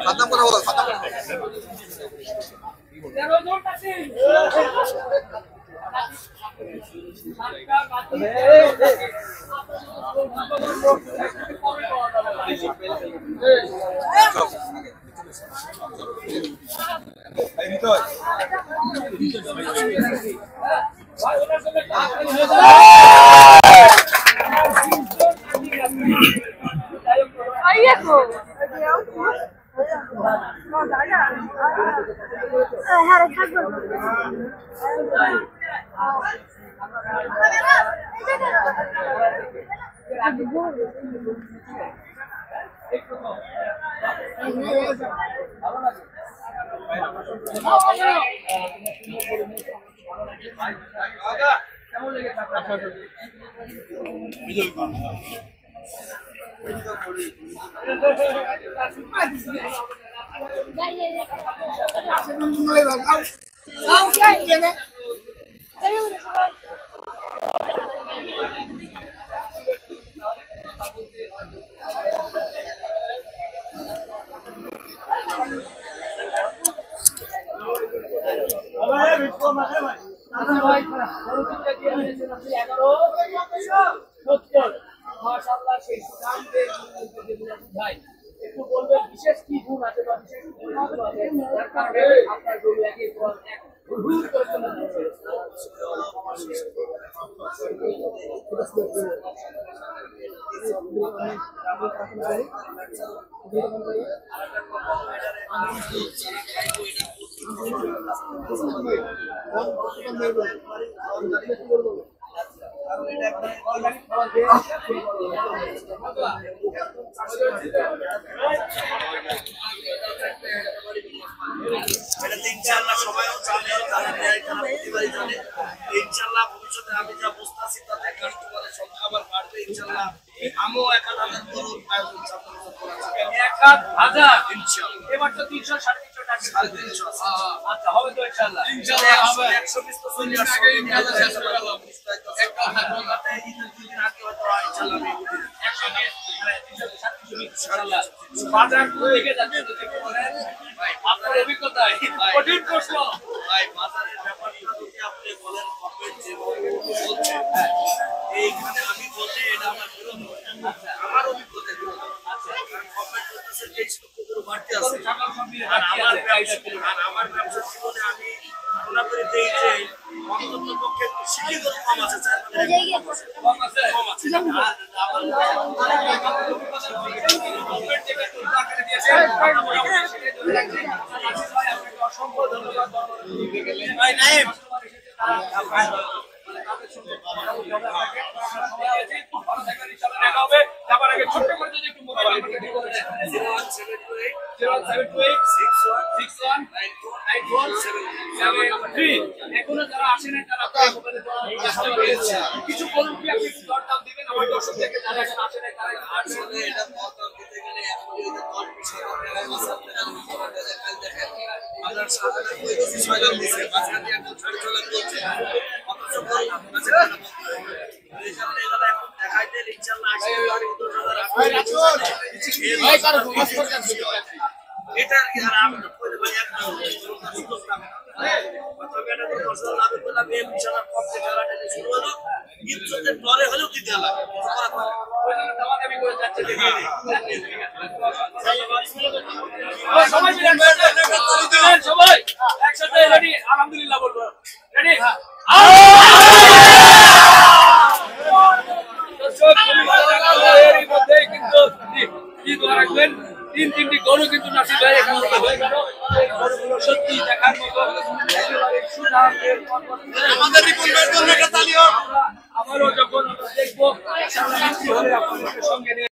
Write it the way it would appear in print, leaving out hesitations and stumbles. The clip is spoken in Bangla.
खत्म करो खत्म इंशाल्लाह সবাইও জানে তারা ন্যায় তারা প্রতিবারই জানে ইনশাআল্লাহ ভবিষ্যতে আমি যা বুঝতাছি তাতে একটু পরে সংখ্যা আবার বাড়বে ইনশাআল্লাহ আমিও 1000 বড় আয়োজন ছাত্রদের করা যাবে 1000 ইনশাআল্লাহ এবার তো 300 350 টাকা 350 আচ্ছা হবে তো ইনশাআল্লাহ ইনশাআল্লাহ হবে 120 তো চলে আসবে ইনশাআল্লাহ শেষ করে গেল একটা হাতে ঈদের দিন আগে হয়তো ইনশাআল্লাহ আমি 120 ইনশাআল্লাহ বাজার থেকে যাচ্ছে যদি বলেন আপনার অভিজ্ঞতা কঠিন প্রশ্ন ভাই বাজারের ব্যাপারটা যদি আপনি বলেন কমেন্ট যে বলছে এইখানে আমি বলতে এটা আমার বিরোধ আচ্ছা আমার অভিজ্ঞতা বিরোধ আচ্ছা কমেন্ট করতেছে 23 লক্ষ করে বাড়তে আছে আর আমার ব্যবসা জীবনে আমি মনে করি যে অন্তত পক্ষে শিক্ষিত কম আছে স্যার কম আছে আমার কমেন্ট যেটা তুলতে আকারে দিয়েছে অসংখ্য ধন্যবাদ ভাই নাইম এখনো যারা আসেন তারা কিছু বলুন কি আপনি দরদাম দিবেন আমার দর্শক থেকে যারা এখন আসেন তারা আসলে এটা দরদাম দিতে গেলে এখন এই যে 10 হাজার সাধারণ কইতেছি 6 লাখ দিছে মাঝখানে একদম 6.5 লাখ বলছে অথচ বল আছে এই জন্য এগুলো এখন দেখাইতে ইনশাআল্লাহ 80 ভাই কারো ফোকাস করতে এটা কি আর আমি তো কইলে ভাই একদম তবে এটা তো দর্শক লাভ করলাম এই ইনশাআল্লাহ কম থেকে খেলাটা শুরু হলো ইজ্জতের ডরে হলেও দিতে লাগে ওই জন্য দামাদামি করে যাচ্ছে দেখি সবাই মিলে সবাই একসাথে রেডি আলহামদুলিল্লাহ বলবো রেডি এরই মধ্যে কিন্তু কি দোয়া রাখবেন 3-3টি গরু কিন্তু নাসির ভাই এখন হয়ে গেল এই গরুগুলো সত্যি দেখার মতো আমাদের রিপন ভাইয়ের জন্য একটা তালি হোক আবারও যখন আমরা দেখবো আপনাদের সঙ্গে নিয়ে